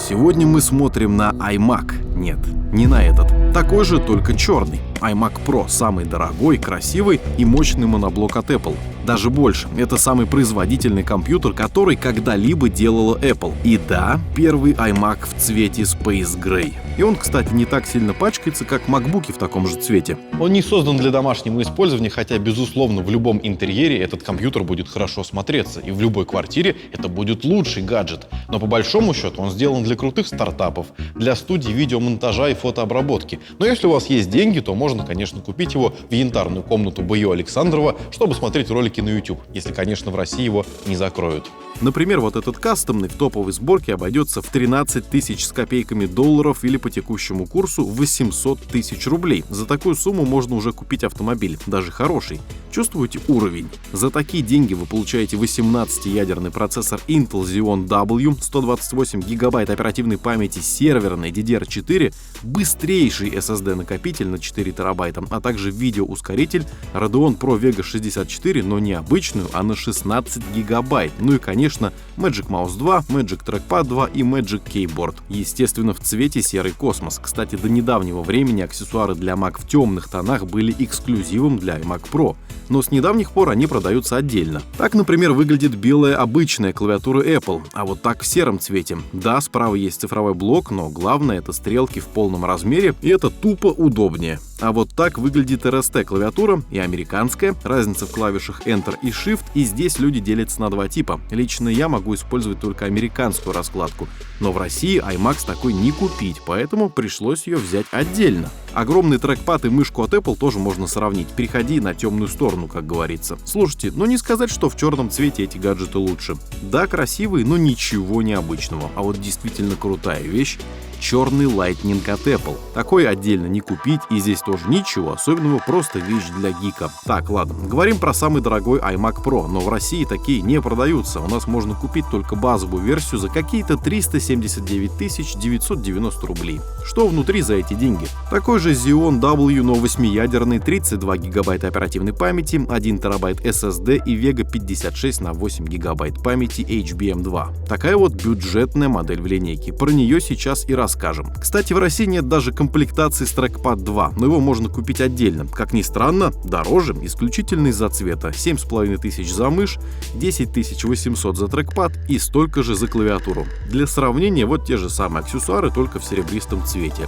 Сегодня мы смотрим на iMac. Нет, не на этот. Такой же, только черный. iMac Pro – самый дорогой, красивый и мощный моноблок от Apple. Даже больше. Это самый производительный компьютер, который когда-либо делала Apple. И да, первый iMac в цвете Space Gray. И он, кстати, не так сильно пачкается, как макбуки в таком же цвете. Он не создан для домашнего использования, хотя, безусловно, в любом интерьере этот компьютер будет хорошо смотреться. И в любой квартире это будет лучший гаджет. Но по большому счету он сделан для крутых стартапов, для студий видеомонтажа и фотообработки. Но если у вас есть деньги, то можно, конечно, купить его в янтарную комнату Б.Ю. Александрова, чтобы смотреть ролики на YouTube, если, конечно, в России его не закроют. Например, вот этот кастомный в топовой сборке обойдется в 13 тысяч с копейками долларов или по текущему курсу 800 тысяч рублей. За такую сумму можно уже купить автомобиль, даже хороший. Чувствуете уровень? За такие деньги вы получаете 18-ядерный процессор Intel Xeon W, 128 гигабайт оперативной памяти серверной DDR4, быстрейший SSD-накопитель на 4 терабайта, а также видеоускоритель Radeon Pro Vega 64, но не обычную, а на 16 гигабайт. Ну и, конечно, Magic Mouse 2, Magic Trackpad 2 и Magic Keyboard. Естественно, в цвете серый космос. Кстати, до недавнего времени аксессуары для Mac в темных тонах были эксклюзивом для iMac Pro. Но с недавних пор они продаются отдельно. Так, например, выглядит белая обычная клавиатура Apple, а вот так в сером цвете. Да, справа есть цифровой блок, но главное — это стрелки в полном размере, и это тупо удобнее. А вот так выглядит RST-клавиатура и американская, разница в клавишах Enter и Shift, и здесь люди делятся на два типа. Лично я могу использовать только американскую раскладку, но в России iMac такой не купить, поэтому пришлось ее взять отдельно. Огромный трекпад и мышку от Apple тоже можно сравнить. Переходи на темную сторону, как говорится. Слушайте, но не сказать, что в черном цвете эти гаджеты лучше. Да, красивые, но ничего необычного. А вот действительно крутая вещь — черный Lightning от Apple. Такой отдельно не купить, и здесь тоже ничего особенного, просто вещь для гика. Так, ладно, говорим про самый дорогой iMac Pro, но в России такие не продаются. У нас можно купить только базовую версию за какие-то 379 990 рублей. Что внутри за эти деньги? Такой же Xeon W, но 8-ядерный, 32 гигабайта оперативной памяти, 1 терабайт SSD и Vega 56 на 8 гигабайт памяти HBM2. Такая вот бюджетная модель в линейке. Про нее сейчас и расскажем. Кстати, в России нет даже комплектации с Trackpad 2, но его можно купить отдельно. Как ни странно, дороже, исключительно из-за цвета. 7500 за мышь, 10 800 за трекпад и столько же за клавиатуру. Для сравнения, вот те же самые аксессуары, только в серебристом цвете.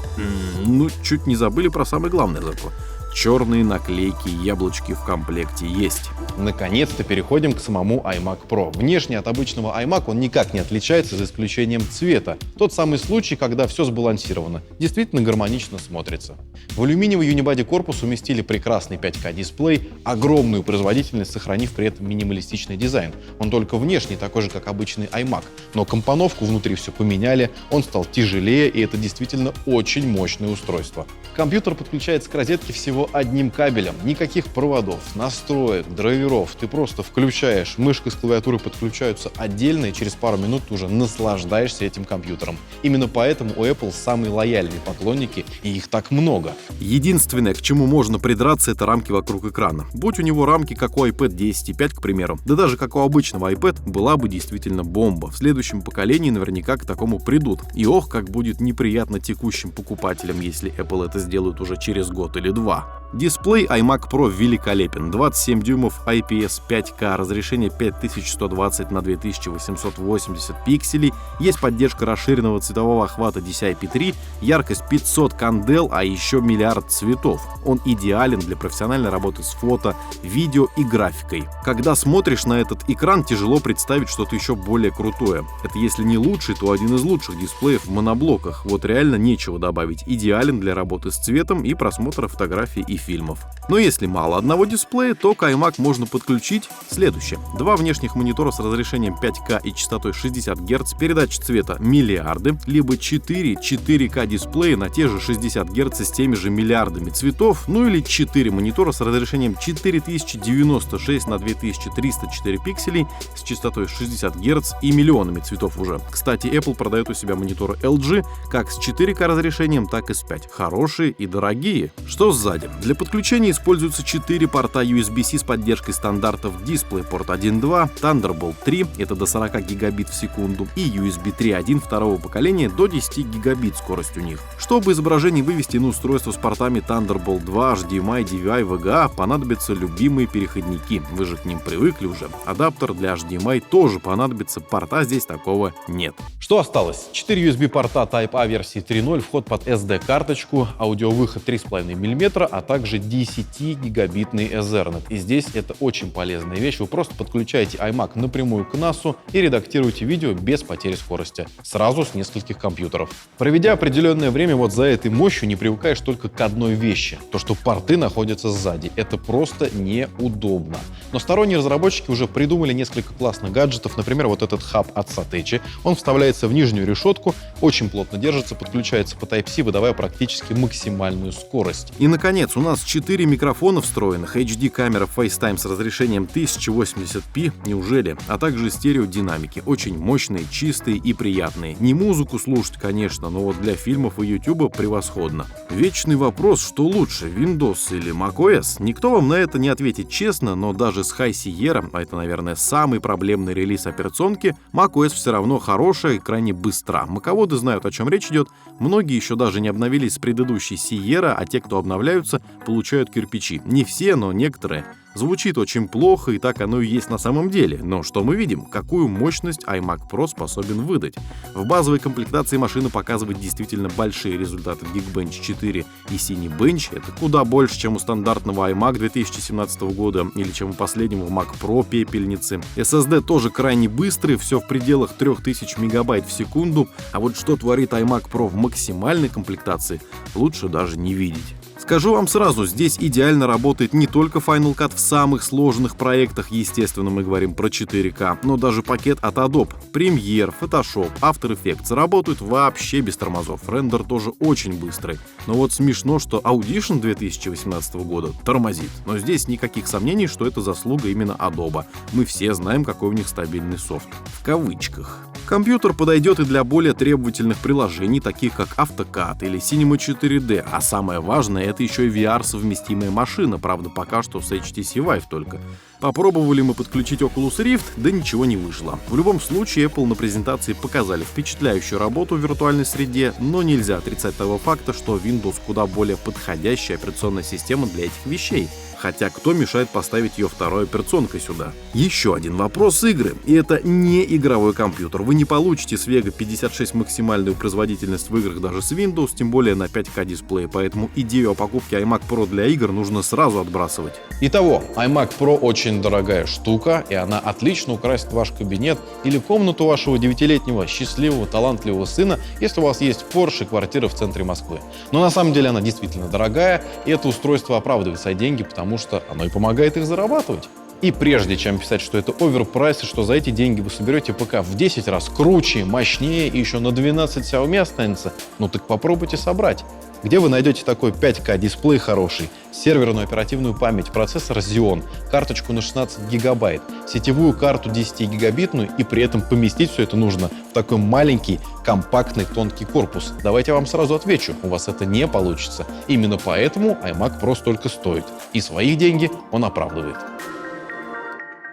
Ну, чуть не забыли про самое главное зато. Черные наклейки, яблочки в комплекте есть. Наконец-то переходим к самому iMac Pro. Внешне от обычного iMac он никак не отличается, за исключением цвета. Тот самый случай, когда все сбалансировано. Действительно гармонично смотрится. В алюминиевый юнибади корпус уместили прекрасный 5К дисплей, огромную производительность, сохранив при этом минималистичный дизайн. Он только внешне такой же, как обычный iMac. Но компоновку внутри все поменяли, он стал тяжелее, и это действительно очень мощное устройство. Компьютер подключается к розетке всего одним кабелем. Никаких проводов, настроек, драйверов. Ты просто включаешь, мышка с клавиатурой подключаются отдельно, и через пару минут ты уже наслаждаешься этим компьютером. Именно поэтому у Apple самые лояльные поклонники, и их так много. Единственное, к чему можно придраться, это рамки вокруг экрана. Будь у него рамки, как у iPad 10.5, к примеру, да даже как у обычного iPad, была бы действительно бомба. В следующем поколении наверняка к такому придут. И ох, как будет неприятно текущим покупателям, если Apple это сделают уже через год или два. Дисплей iMac Pro великолепен. 27 дюймов IPS 5К, разрешение 5120 на 2880 пикселей, есть поддержка расширенного цветового охвата DCI-P3, яркость 500 кандел, а еще миллиард цветов. Он идеален для профессиональной работы с фото, видео и графикой. Когда смотришь на этот экран, тяжело представить что-то еще более крутое. Это если не лучший, то один из лучших дисплеев в моноблоках. Вот реально нечего добавить. Идеален для работы с цветом и просмотра фотографий и фильмов. Но если мало одного дисплея, то к iMac можно подключить следующее. Два внешних монитора с разрешением 5К и частотой 60 Гц, передача цвета миллиарды, либо 4 4К дисплея на те же 60 Гц с теми же миллиардами цветов, ну или 4 монитора с разрешением 4096 на 2304 пикселей с частотой 60 Гц и миллионами цветов уже. Кстати, Apple продает у себя мониторы LG как с 4К разрешением, так и с 5. Хорошие и дорогие. Что сзади? Для подключения используются 4 порта USB-C с поддержкой стандартов DisplayPort 1.2, Thunderbolt 3, это до 40 гигабит в секунду, и USB 3.1 второго поколения до 10 гигабит скорость у них. Чтобы изображение вывести на устройство с портами Thunderbolt 2, HDMI, DVI, VGA, понадобятся любимые переходники. Вы же к ним привыкли уже. Адаптер для HDMI тоже понадобится, порта здесь такого нет. Что осталось? 4 USB-порта Type-A версии 3.0, вход под SD-карточку, аудиовыход 3,5 мм, а также 10-гигабитный Ethernet. И здесь это очень полезная вещь. Вы просто подключаете iMac напрямую к NAS и редактируете видео без потери скорости. Сразу с нескольких компьютеров. Проведя определенное время вот за этой мощью, не привыкаешь только к одной вещи. То, что порты находятся сзади. Это просто неудобно. Но сторонние разработчики уже придумали несколько классных гаджетов. Например, вот этот хаб от Satechi. Он вставляется в нижнюю решетку, очень плотно держится, подключается по Type-C, выдавая практически максимальную скорость. И, наконец, у нас 4 микрофона встроенных, HD-камера FaceTime с разрешением 1080p, неужели? А также стереодинамики, очень мощные, чистые и приятные. Не музыку слушать, конечно, но вот для фильмов и YouTube превосходно. Вечный вопрос, что лучше, Windows или macOS? Никто вам на это не ответит честно, но даже с High Sierra, а это, наверное, самый проблемный релиз операционки, macOS все равно хорошая и крайне быстра. Маководы знают, о чем речь идет. Многие еще даже не обновились с предыдущей Sierra, а те, кто обновляются, получают кирпичи. Не все, но некоторые. Звучит очень плохо, и так оно и есть на самом деле. Но что мы видим? Какую мощность iMac Pro способен выдать? В базовой комплектации машина показывает действительно большие результаты Geekbench 4 и Cinebench. Это куда больше, чем у стандартного iMac 2017 года или чем у последнего Mac Pro пепельницы. SSD тоже крайне быстрый, все в пределах 3000 мегабайт в секунду. А вот что творит iMac Pro в максимальной комплектации, лучше даже не видеть. Скажу вам сразу, здесь идеально работает не только Final Cut в самых сложных проектах, естественно, мы говорим про 4К, но даже пакет от Adobe, Premiere, Photoshop, After Effects работают вообще без тормозов. Рендер тоже очень быстрый. Но вот смешно, что Audition 2018 года тормозит. Но здесь никаких сомнений, что это заслуга именно Adobe. Мы все знаем, какой у них стабильный софт. В кавычках. Компьютер подойдет и для более требовательных приложений, таких как AutoCAD или Cinema 4D, а самое важное, это еще и VR-совместимая машина, правда, пока что с HTC Vive только. Попробовали мы подключить Oculus Rift, да ничего не вышло. В любом случае, Apple на презентации показали впечатляющую работу в виртуальной среде, но нельзя отрицать того факта, что Windows куда более подходящая операционная система для этих вещей. Хотя кто мешает поставить ее второй операционкой сюда? Еще один вопрос игры. И это не игровой компьютер. Вы не получите с Vega 56 максимальную производительность в играх даже с Windows, тем более на 5К дисплее. Поэтому идею о покупке iMac Pro для игр нужно сразу отбрасывать. Итого, iMac Pro очень дорогая штука, и она отлично украсит ваш кабинет или комнату вашего 9-летнего счастливого, талантливого сына, если у вас есть Porsche и квартира в центре Москвы. Но на самом деле она действительно дорогая, и это устройство оправдывает свои деньги, потому что оно и помогает их зарабатывать. И прежде чем писать, что это оверпрайс, и что за эти деньги вы соберете ПК в 10 раз круче, мощнее и еще на 12 Xiaomi останется, ну так попробуйте собрать. Где вы найдете такой 5К дисплей хороший, серверную оперативную память, процессор Xeon, карточку на 16 гигабайт, сетевую карту 10-гигабитную, и при этом поместить все это нужно в такой маленький, компактный, тонкий корпус? Давайте я вам сразу отвечу, у вас это не получится. Именно поэтому iMac Pro столько стоит. И свои деньги он оправдывает.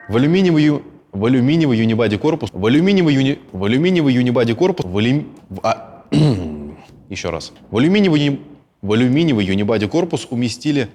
В алюминиевый юнибади корпус, еще раз. В алюминиевый юнибади корпус уместили